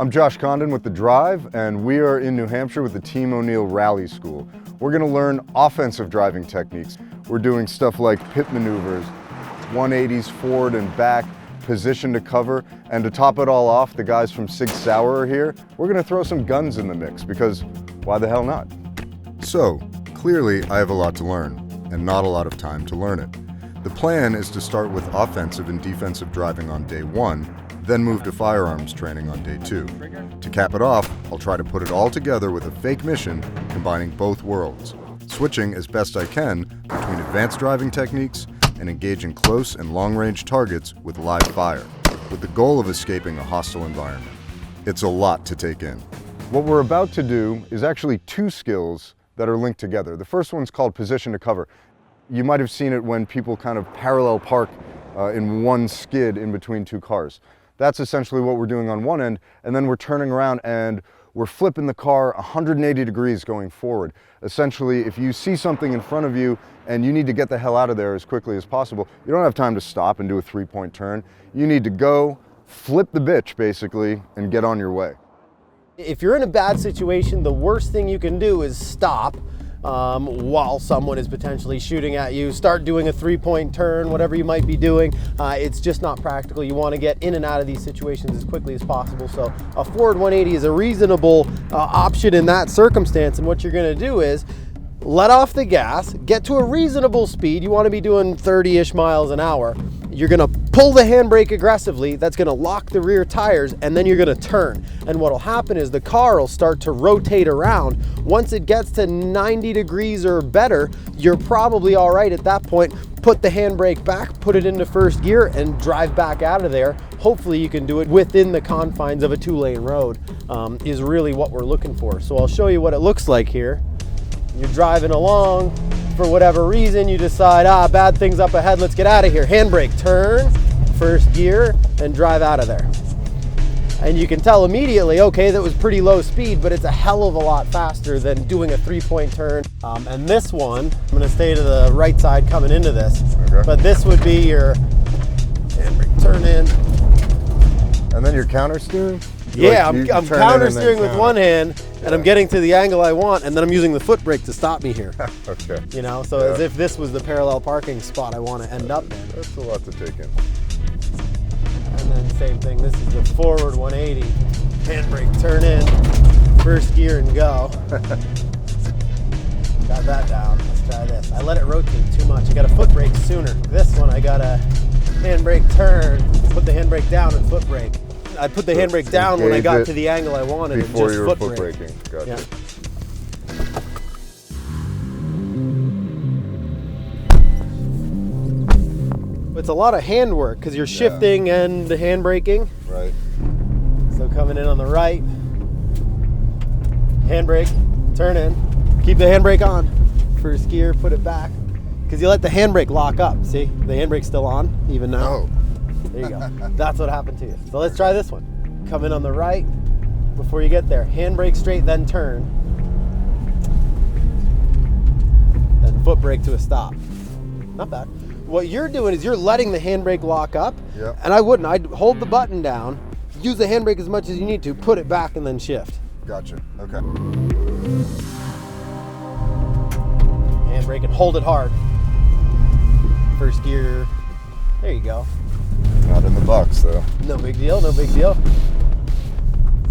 I'm Josh Condon with The Drive, and we are in New Hampshire with the Team O'Neill Rally School. We're going to learn offensive driving techniques. We're doing stuff like pit maneuvers, 180s forward and back, position to cover, and to top it all off, the guys from Sig Sauer are here. We're going to throw some guns in the mix, because why the hell not? So, clearly I have a lot to learn, and not a lot of time to learn it. The plan is to start with offensive and defensive driving on day one, then move to firearms training on day two. To cap it off, I'll try to put it all together with a fake mission combining both worlds, switching as best I can between advanced driving techniques and engaging close and long-range targets with live fire, with the goal of escaping a hostile environment. It's a lot to take in. What we're about to do is actually two skills that are linked together. The first one's called position to cover. You might have seen it when people kind of parallel park in one skid in between two cars. That's essentially what we're doing on one end, and then we're turning around and we're flipping the car 180 degrees going forward. Essentially, if you see something in front of you and you need to get the hell out of there as quickly as possible, you don't have time to stop and do a three-point turn. You need to go, flip the bitch basically, and get on your way. If you're in a bad situation, the worst thing you can do is stop while someone is potentially shooting at you. Start doing a three-point turn, whatever you might be doing. It's just not practical. You want to get in and out of these situations as quickly as possible. So a forward 180 is a reasonable option in that circumstance. And what you're going to do is let off the gas, get to a reasonable speed. You want to be doing 30-ish miles an hour. You're going to pull the handbrake aggressively. That's going to lock the rear tires, and then you're going to turn. And what will happen is the car will start to rotate around. Once it gets to 90 degrees or better, you're probably all right at that point. Put the handbrake back, put it into first gear, and drive back out of there. Hopefully you can do it within the confines of a two-lane road, is really what we're looking for. So I'll show you what it looks like here. You're driving along, for whatever reason, you decide, bad things up ahead, let's get out of here. Handbrake, turn, first gear, and drive out of there. And you can tell immediately, okay, that was pretty low speed, but it's a hell of a lot faster than doing a three-point turn. And this one, I'm gonna stay to the right side coming into this, okay. But this would be your handbrake, turn in. And then you're counter steering? Yeah, I'm counter steering with one hand, and I'm getting to the angle I want, and then I'm using the foot brake to stop me here. Okay. You know, so as if this was the parallel parking spot I want to end up in. That's a lot to take in. And then same thing, this is the forward 180. Handbrake, turn in, first gear and go. Got that down, let's try this. I let it rotate too much, I got a foot brake sooner. This one I got a handbrake turn, put the handbrake down and foot brake. I put the handbrake down when I got to the angle I wanted before and just you were foot braking. Gotcha. Yeah. It's a lot of hand work because you're shifting and the hand braking. Right. So coming in on the right, handbrake, turn in, keep the handbrake on. First gear, put it back. Because you let the handbrake lock up. See, the handbrake's still on even now. Oh. There you go. That's what happened to you. So let's try this one. Come in on the right before you get there. Handbrake straight, then turn. Then foot brake to a stop. Not bad. What you're doing is you're letting the handbrake lock up. Yep. And I wouldn't. I'd hold the button down, use the handbrake as much as you need to, put it back, and then shift. Gotcha. Okay. Handbrake and hold it hard. First gear. There you go. Not in the box though. No big deal, no big deal.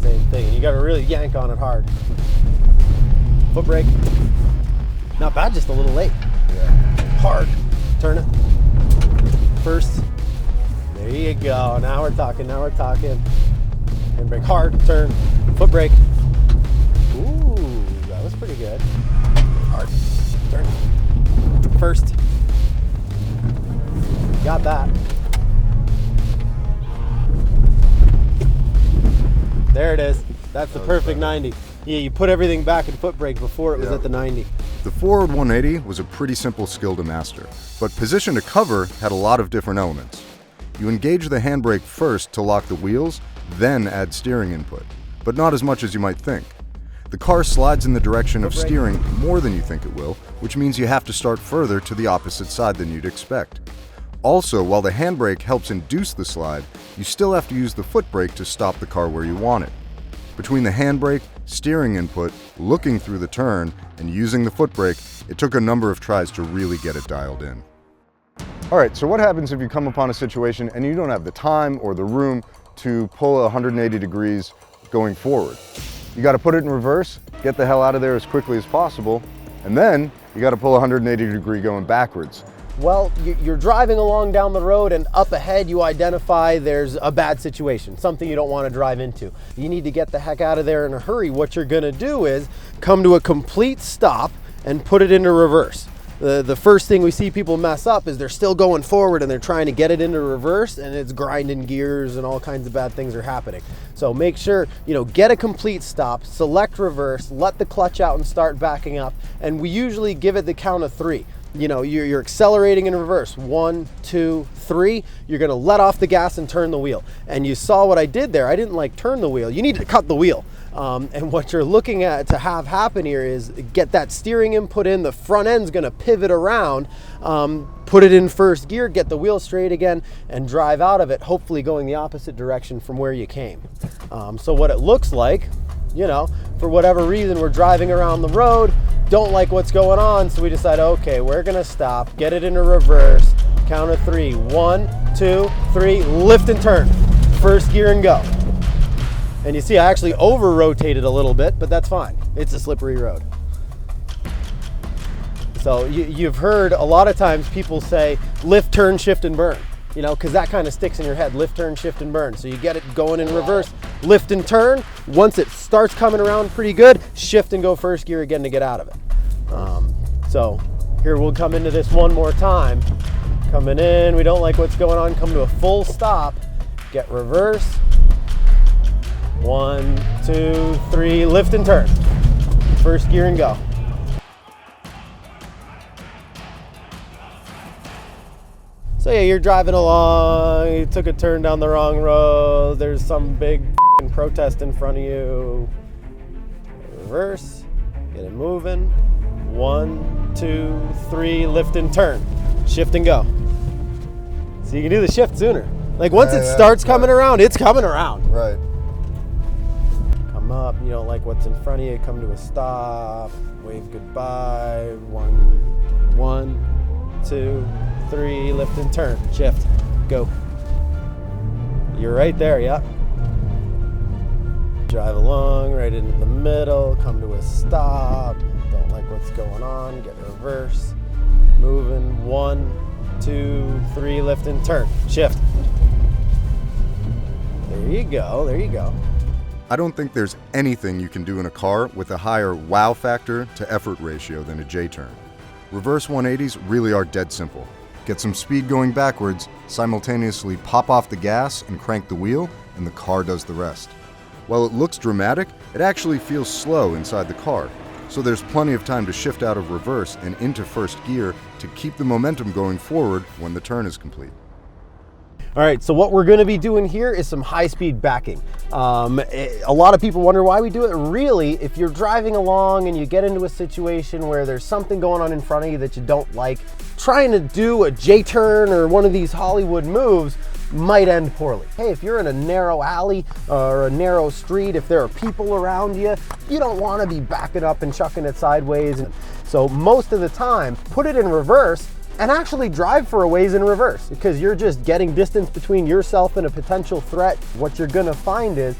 Same thing, and you gotta really yank on it hard. Foot brake. Not bad, just a little late. Yeah. Hard. Turn it. First. There you go. Now we're talking, now we're talking. Handbrake hard, turn. Foot brake. Ooh, that was pretty good. Hard. Turn. First. Got that. There it is. That's the perfect 90. Yeah, you put everything back in foot brake before it was at the 90. The forward 180 was a pretty simple skill to master, but position to cover had a lot of different elements. You engage the handbrake first to lock the wheels, then add steering input, but not as much as you might think. The car slides in the direction of steering more than you think it will, which means you have to start further to the opposite side than you'd expect. Also, while the handbrake helps induce the slide, you still have to use the foot brake to stop the car where you want it. Between the handbrake, steering input, looking through the turn, and using the foot brake, it took a number of tries to really get it dialed in. All right, so what happens if you come upon a situation and you don't have the time or the room to pull 180 degrees going forward? You got to put it in reverse, get the hell out of there as quickly as possible, and then you got to pull 180 degree going backwards. Well, you're driving along down the road and up ahead you identify there's a bad situation, something you don't want to drive into. You need to get the heck out of there in a hurry. What you're going to do is come to a complete stop and put it into reverse. The first thing we see people mess up is they're still going forward and they're trying to get it into reverse, and it's grinding gears and all kinds of bad things are happening. So make sure, get a complete stop, select reverse, let the clutch out and start backing up. And we usually give it the count of 3. You're accelerating in reverse. 1, 2, 3. You're gonna let off the gas and turn the wheel. And you saw what I did there. I didn't turn the wheel. You need to cut the wheel. And what you're looking at to have happen here is get that steering input in. The front end's gonna pivot around, put it in first gear, get the wheel straight again, and drive out of it, hopefully going the opposite direction from where you came. So what it looks like, for whatever reason, we're driving around the road, don't like what's going on, so we decide, okay, we're gonna stop, get it into reverse, count of 3. 1, 2, 3, lift and turn. First gear and go. And you see I actually over-rotated a little bit, but that's fine. It's a slippery road. So you've heard a lot of times people say lift, turn, shift, and burn. Because that kind of sticks in your head, lift, turn, shift, and burn. So you get it going in reverse, lift and turn. Once it starts coming around pretty good, shift and go first gear again to get out of it. So here we'll come into this one more time. Coming in, we don't like what's going on, come to a full stop, get reverse. 1, 2, 3, lift and turn. First gear and go. So yeah, you're driving along, you took a turn down the wrong road, there's some big protest in front of you. Reverse, get it moving. 1, 2, 3, lift and turn. Shift and go. So you can do the shift sooner. Once it starts coming around, it's coming around. Right. Come up, you don't like what's in front of you, come to a stop, wave goodbye. 1, 2, 3, lift and turn, shift, go. You're right there, yeah. Drive along, right into the middle, come to a stop, don't like what's going on, get reverse, moving. 1, 2, 3, lift and turn, shift. There you go, there you go. I don't think there's anything you can do in a car with a higher wow factor to effort ratio than a J-turn. Reverse 180s really are dead simple. Get some speed going backwards, simultaneously pop off the gas and crank the wheel, and the car does the rest. While it looks dramatic, it actually feels slow inside the car, so there's plenty of time to shift out of reverse and into first gear to keep the momentum going forward when the turn is complete. All right, so what we're gonna be doing here is some high-speed backing. A lot of people wonder why we do it. Really, if you're driving along and you get into a situation where there's something going on in front of you that you don't like, trying to do a J-turn or one of these Hollywood moves might end poorly. Hey, if you're in a narrow alley or a narrow street, if there are people around you, you don't wanna be backing up and chucking it sideways. So most of the time, put it in reverse and actually drive for a ways in reverse, because you're just getting distance between yourself and a potential threat. What you're gonna find is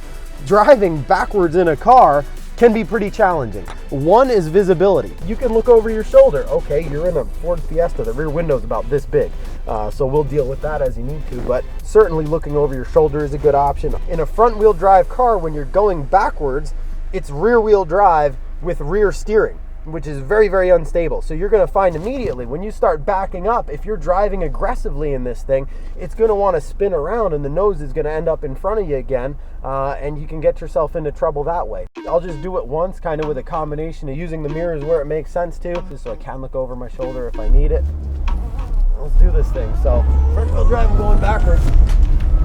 driving backwards in a car can be pretty challenging. One is visibility. You can look over your shoulder. Okay, you're in a Ford Fiesta, the rear window's about this big. So we'll deal with that as you need to, but certainly looking over your shoulder is a good option. In a front wheel drive car, when you're going backwards, it's rear wheel drive with rear steering, which is very, very unstable. So you're gonna find immediately when you start backing up, if you're driving aggressively in this thing, it's gonna wanna spin around and the nose is gonna end up in front of you again, and you can get yourself into trouble that way. I'll just do it once, kind of with a combination of using the mirrors where it makes sense to, just so I can look over my shoulder if I need it. Let's do this thing. So front wheel drive and going backwards,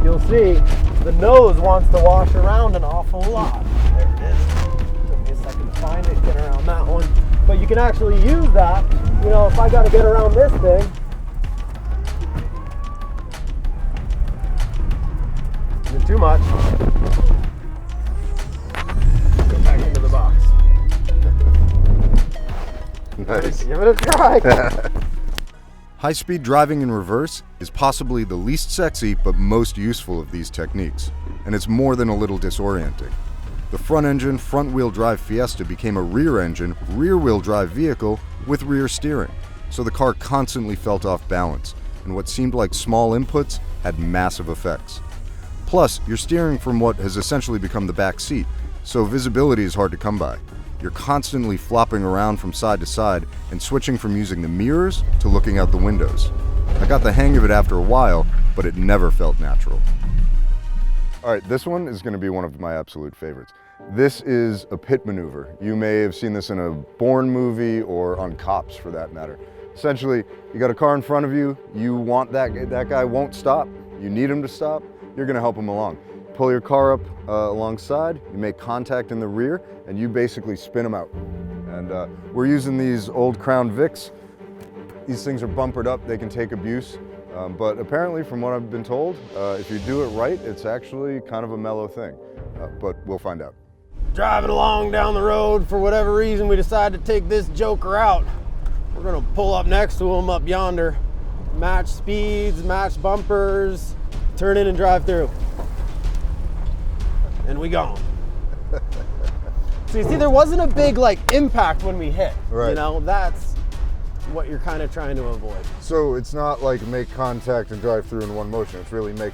you'll see the nose wants to wash around an awful lot. There it is. Took me a second to find it, get around that one. But you can actually use that, if I got to get around this thing. Isn't too much. Nice. Give it a try. High-speed driving in reverse is possibly the least sexy but most useful of these techniques, and it's more than a little disorienting. The front-engine, front-wheel drive Fiesta became a rear-engine, rear-wheel drive vehicle with rear steering, so the car constantly felt off balance, and what seemed like small inputs had massive effects. Plus, you're steering from what has essentially become the back seat, so visibility is hard to come by. You're constantly flopping around from side to side and switching from using the mirrors to looking out the windows. I got the hang of it after a while, but it never felt natural. All right, this one is going to be one of my absolute favorites. This is a pit maneuver. You may have seen this in a Bourne movie or on Cops for that matter. Essentially, you got a car in front of you, you want that guy won't stop, you need him to stop, you're going to help him along. Pull your car up alongside, you make contact in the rear, and you basically spin them out. And we're using these old Crown Vics. These things are bumpered up, they can take abuse, but apparently from what I've been told, if you do it right, it's actually kind of a mellow thing, but we'll find out. Driving along down the road, for whatever reason, we decided to take this joker out. We're gonna pull up next to him up yonder, match speeds, match bumpers, turn in and drive through. And we gone. So you see, there wasn't a big impact when we hit. Right. You know, that's what you're kind of trying to avoid. So it's not like make contact and drive through in one motion. It's really make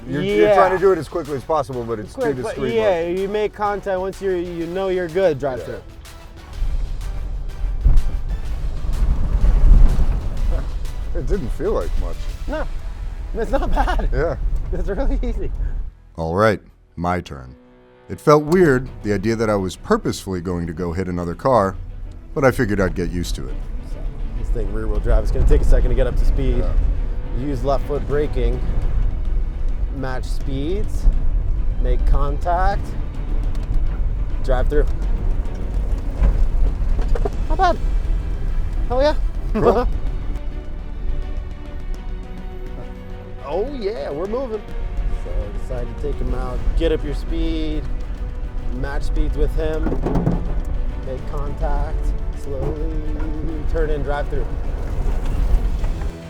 you're Yeah. trying to do it as quickly as possible, but it's Quick, two but discrete yeah, motions. you make contact once you know you're good. Drive through. It didn't feel like much. No, it's not bad. Yeah. It's really easy. All right, my turn. It felt weird, the idea that I was purposefully going to go hit another car, but I figured I'd get used to it. This thing rear wheel drive, it's gonna take a second to get up to speed. Use left foot braking, match speeds, make contact, drive through. Not bad. Hell yeah. Cool. Oh yeah, we're moving. So decide to take him out, get up your speed, match speeds with him, make contact, slowly turn in, drive through.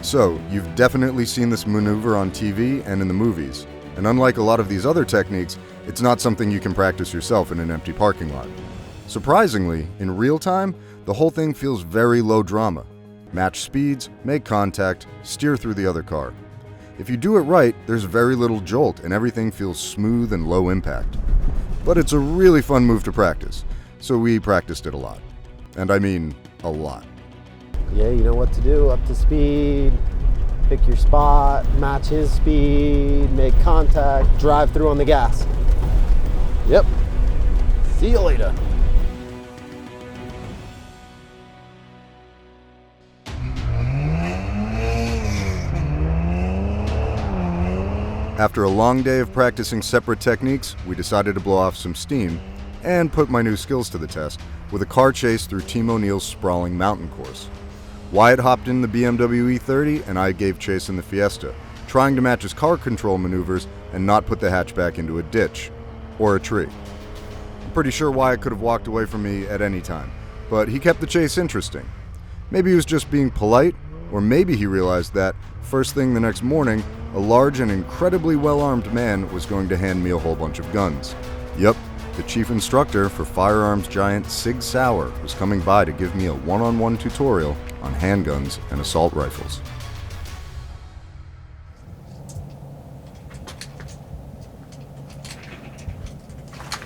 So, you've definitely seen this maneuver on TV and in the movies. And unlike a lot of these other techniques, it's not something you can practice yourself in an empty parking lot. Surprisingly, in real time, the whole thing feels very low drama. Match speeds, make contact, steer through the other car. If you do it right, there's very little jolt and everything feels smooth and low impact. But it's a really fun move to practice, so we practiced it a lot. And I mean, a lot. Yeah, you know what to do, up to speed, pick your spot, match his speed, make contact, drive through on the gas. Yep. See you later. After a long day of practicing separate techniques, we decided to blow off some steam and put my new skills to the test with a car chase through Team O'Neill's sprawling mountain course. Wyatt hopped in the BMW E30 and I gave chase in the Fiesta, trying to match his car control maneuvers and not put the hatchback into a ditch or a tree. I'm pretty sure Wyatt could have walked away from me at any time, but he kept the chase interesting. Maybe he was just being polite, or maybe he realized that, first thing the next morning, a large and incredibly well-armed man was going to hand me a whole bunch of guns. Yep, the chief instructor for Firearms giant Sig Sauer was coming by to give me a one-on-one tutorial on handguns and assault rifles.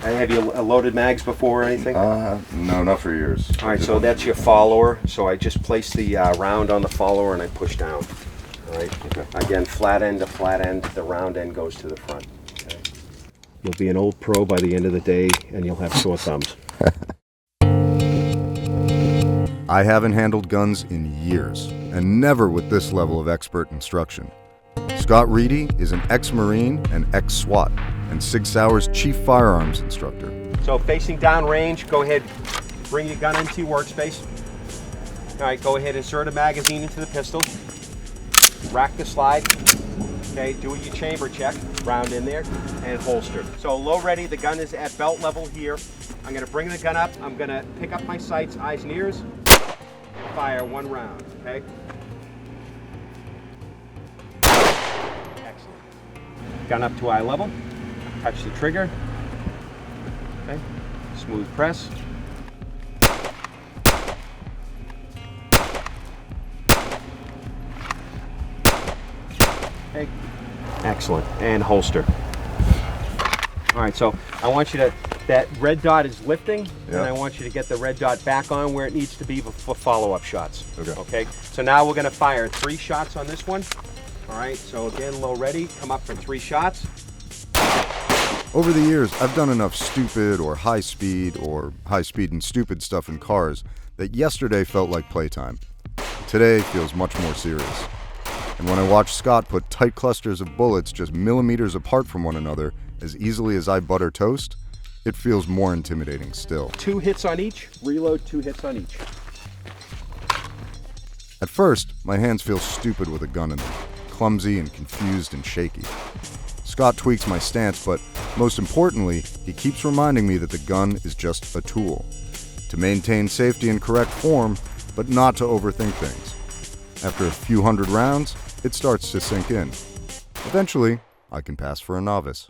Have you loaded mags before or anything? No, not for years. All right, so that's your follower. So I just place the round on the follower and I push down. All right. Okay. Again, flat end to flat end. The round end goes to the front. Okay. You'll be an old pro by the end of the day, and you'll have sore thumbs. I haven't handled guns in years, and never with this level of expert instruction. Scott Reedy is an ex-Marine and ex-SWAT, and Sig Sauer's chief firearms instructor. So facing down range, go ahead, bring your gun into your workspace. All right, go ahead, insert a magazine into the pistol. Rack the slide. Okay, do your chamber check, round in there, and holster. So low ready, the gun is at belt level here. I'm gonna bring the gun up, I'm gonna pick up my sights, eyes and ears. fire 1 round, okay? Excellent. Gun up to eye level, touch the trigger, okay? Smooth press. Okay. Excellent, and holster. All right, so I want you to, that red dot is lifting, and I want you to get the red dot back on where it needs to be for follow-up shots. Okay, so now we're gonna fire 3 shots on this one. All right, so again, low ready, come up for 3 shots. Over the years, I've done enough stupid or high speed and stupid stuff in cars that yesterday felt like playtime. Today feels much more serious. And when I watch Scott put tight clusters of bullets just millimeters apart from one another as easily as I butter toast, it feels more intimidating still. 2 hits on each, reload 2 hits on each. At first, my hands feel stupid with a gun in them, clumsy and confused and shaky. Scott tweaks my stance, but most importantly, he keeps reminding me that the gun is just a tool. To maintain safety and correct form, but not to overthink things. After a few hundred rounds, it starts to sink in. Eventually, I can pass for a novice.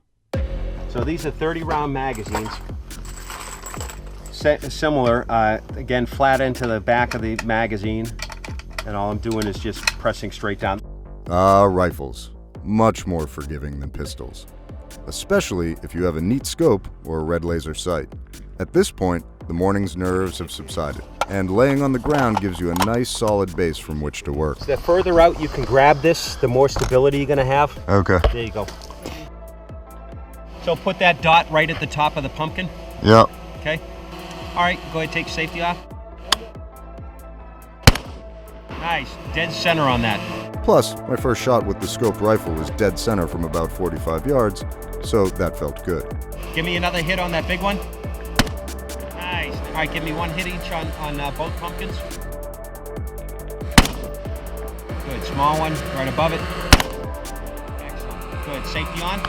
So these are 30-round magazines. Similar, again, flat into the back of the magazine, and all I'm doing is just pressing straight down. Rifles. Much more forgiving than pistols. Especially if you have a neat scope or a red laser sight. At this point, the morning's nerves have subsided, and laying on the ground gives you a nice solid base from which to work. So the further out you can grab this, the more stability you're gonna have. Okay. There you go. So put that dot right at the top of the pumpkin. Yep. Okay. All right, go ahead, take safety off. Nice, dead center on that. Plus, my first shot with the scope rifle was dead center from about 45 yards, so that felt good. Give me another hit on that big one. Nice. All right, give me 1 hit each on both pumpkins. Good, small one right above it. Excellent. Good, safety on.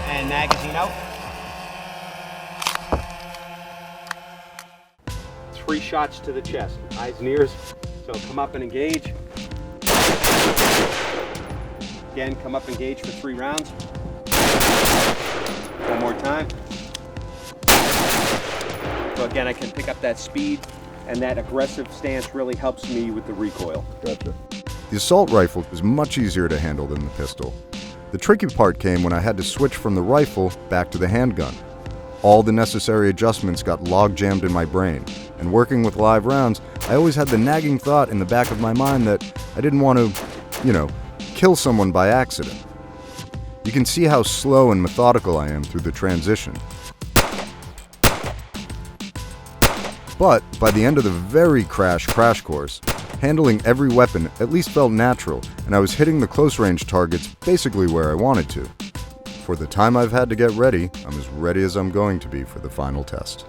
And magazine out. 3 shots to the chest, eyes and ears. So come up and engage. Again, come up and engage for 3 rounds. One more time. So again, I can pick up that speed, and that aggressive stance really helps me with the recoil. Gotcha. The assault rifle is much easier to handle than the pistol. The tricky part came when I had to switch from the rifle back to the handgun. All the necessary adjustments got log-jammed in my brain, and working with live rounds, I always had the nagging thought in the back of my mind that I didn't want to, kill someone by accident. You can see how slow and methodical I am through the transition. But by the end of the very crash course, handling every weapon at least felt natural, and I was hitting the close-range targets basically where I wanted to. For the time I've had to get ready, I'm as ready as I'm going to be for the final test.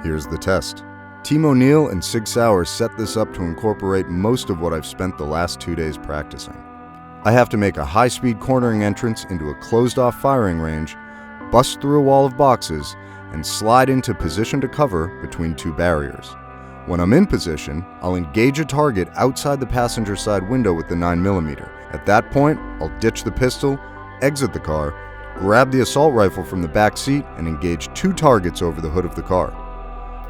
Here's the test. Team O'Neill and Sig Sauer set this up to incorporate most of what I've spent the last 2 days practicing. I have to make a high-speed cornering entrance into a closed-off firing range, bust through a wall of boxes, and slide into position to cover between 2 barriers. When I'm in position, I'll engage a target outside the passenger side window with the 9mm. At that point, I'll ditch the pistol, exit the car, grab the assault rifle from the back seat, and engage 2 targets over the hood of the car.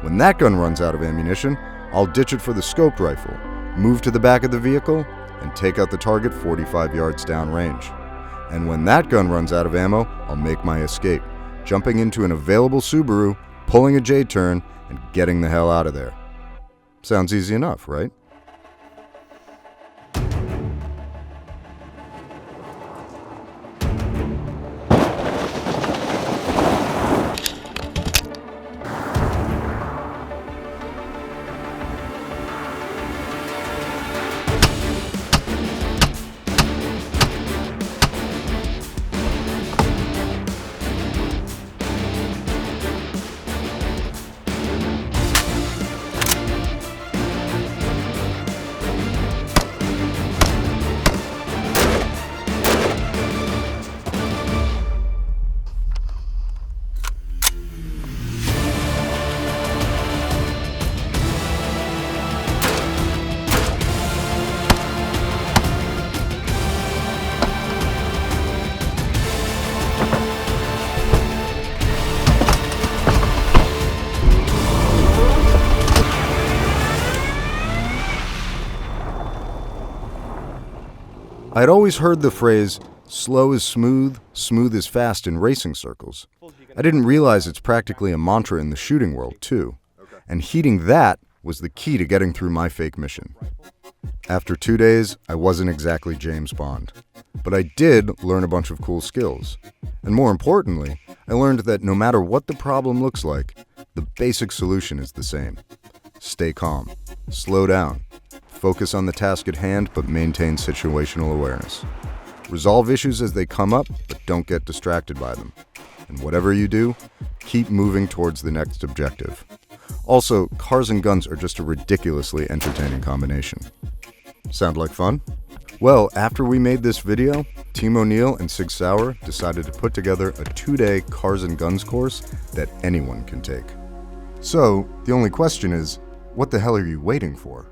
When that gun runs out of ammunition, I'll ditch it for the scoped rifle, move to the back of the vehicle, and take out the target 45 yards downrange. And when that gun runs out of ammo, I'll make my escape, jumping into an available Subaru, pulling a J-turn, and getting the hell out of there. Sounds easy enough, right? I'd always heard the phrase, slow is smooth, smooth is fast in racing circles. I didn't realize it's practically a mantra in the shooting world, too. And heeding that was the key to getting through my fake mission. After 2 days, I wasn't exactly James Bond. But I did learn a bunch of cool skills. And more importantly, I learned that no matter what the problem looks like, the basic solution is the same. Stay calm, slow down, focus on the task at hand, but maintain situational awareness. Resolve issues as they come up, but don't get distracted by them. And whatever you do, keep moving towards the next objective. Also, cars and guns are just a ridiculously entertaining combination. Sound like fun? Well, after we made this video, Team O'Neill and Sig Sauer decided to put together a 2-day cars and guns course that anyone can take. So, the only question is, what the hell are you waiting for?